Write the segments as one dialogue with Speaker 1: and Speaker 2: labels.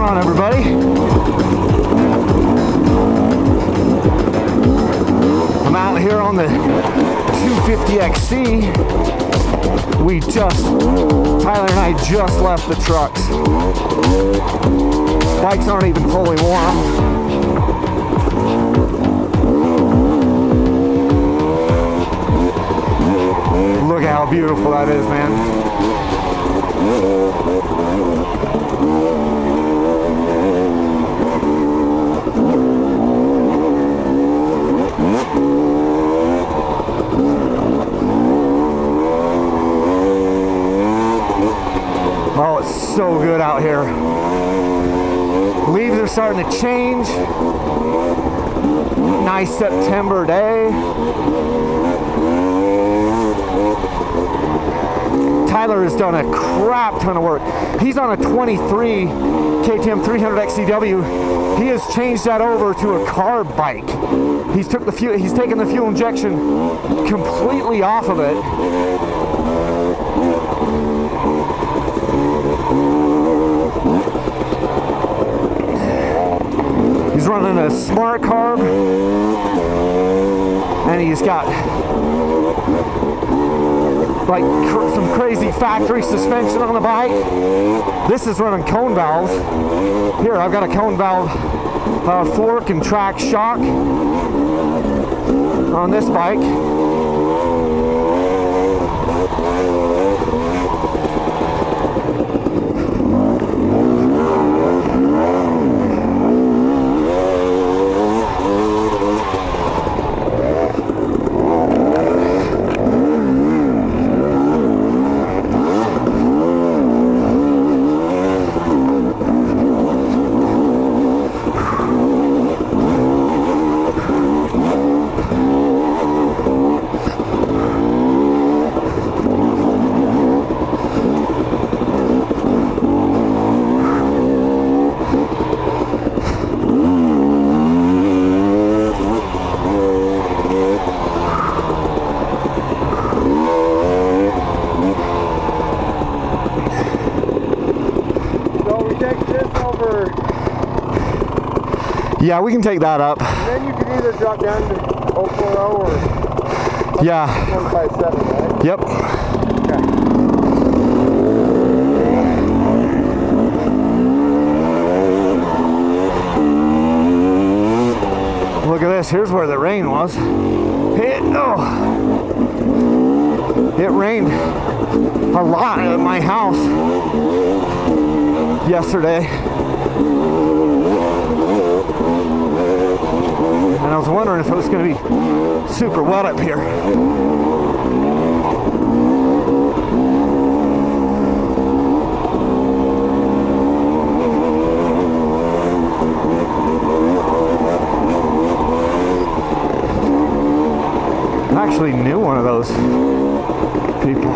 Speaker 1: going on, everybody? I'm out here on the 250XC. Tyler and I just left the trucks. Bikes aren't even fully warm. Look how beautiful that is, man. Oh, it's so good out here. Leaves are starting to change. Nice September day. Tyler has done a crap ton of work. He's on a 23 KTM 300 XCW. He has changed that over to a carb bike. He's taken the fuel injection completely off of it. He's running a smart carb, and he's got like some crazy factory suspension on the bike. This is running cone valves. Here, I've got a cone valve fork and track shock on this bike. Yeah, we can take that up.
Speaker 2: And then you can either drop down to 040 or 157, right?
Speaker 1: Yep.
Speaker 2: Okay.
Speaker 1: Look at this. Here's where the rain was. It rained a lot at my house yesterday. And I was wondering if it was going to be super wet up here. I actually knew one of those people.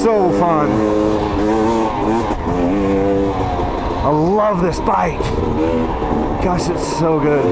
Speaker 1: So fun. I love this bike. Gosh, it's so good.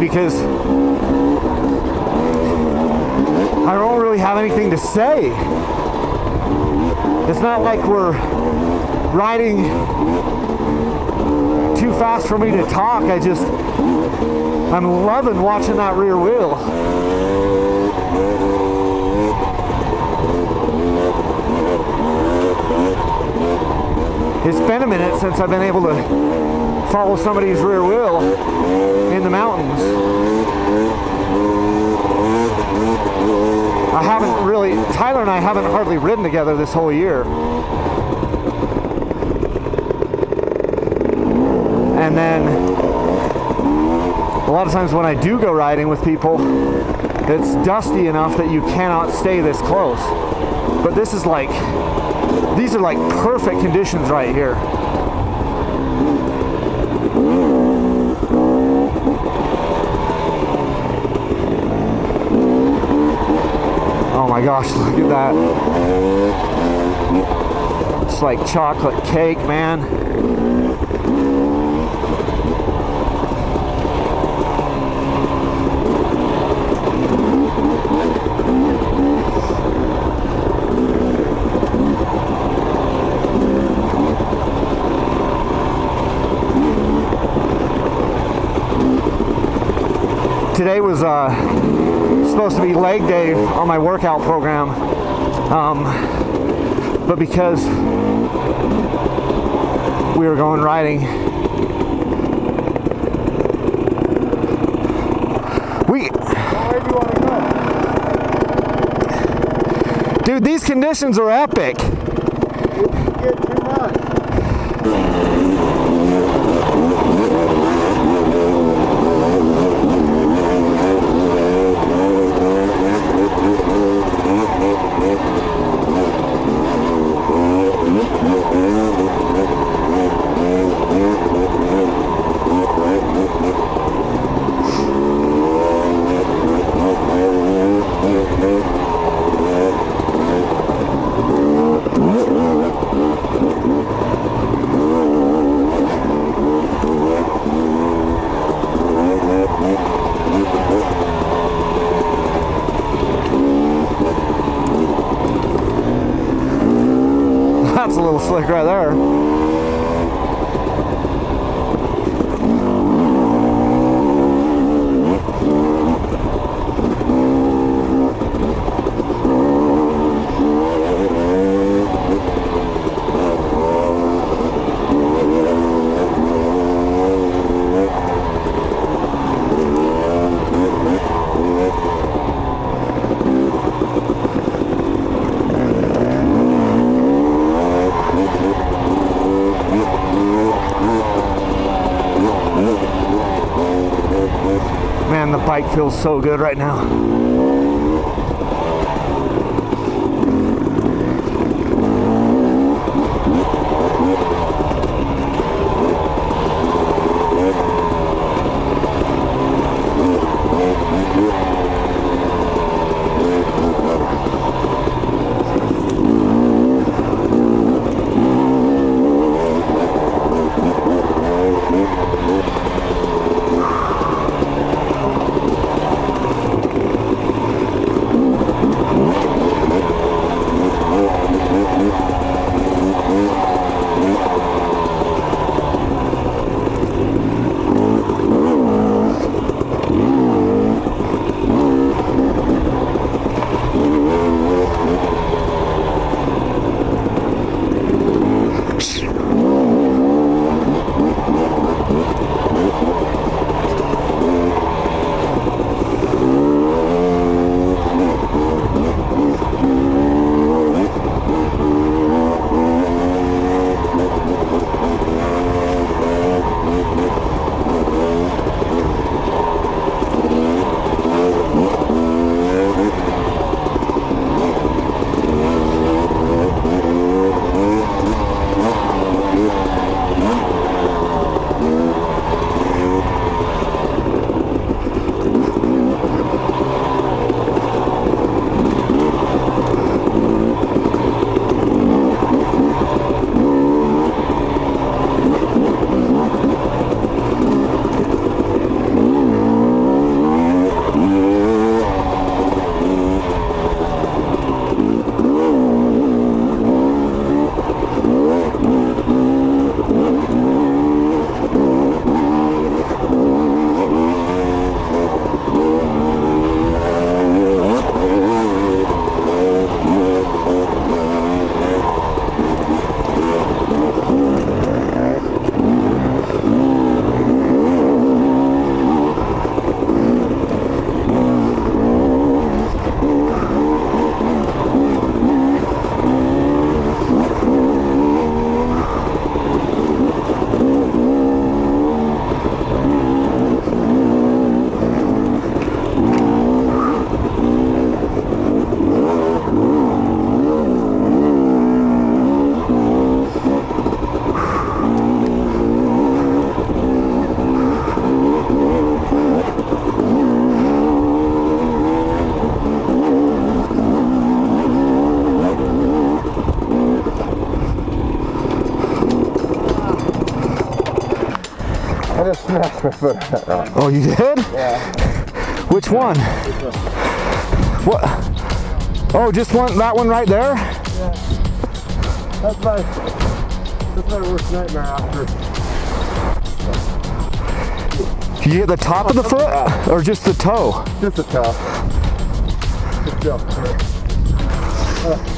Speaker 1: because I don't really have anything to say. It's not like we're riding too fast for me to talk. I'm loving watching that rear wheel. It's been a minute since I've been able to follow somebody's rear wheel in the mountains. I haven't really, Tyler and I haven't hardly ridden together this whole year. And then a lot of times when I do go riding with people, it's dusty enough that you cannot stay this close. But this is like, these are like perfect conditions right here. Oh my gosh, look at that. It's like chocolate cake, man. Today was supposed to be leg day on my workout program, but because we were going riding, where
Speaker 2: do you want to go?
Speaker 1: Dude, these conditions are epic.
Speaker 2: If you get too much.
Speaker 1: That's a little slick right there. Man, the bike feels so good right now.
Speaker 2: smashed my foot on that rock.
Speaker 1: Oh, you did?
Speaker 2: Yeah.
Speaker 1: Which one? What? Oh, just one, that one right there?
Speaker 2: Yeah. That's my worst nightmare after.
Speaker 1: You hit the top of the foot or just the toe?
Speaker 2: Just a toe. Just a toe.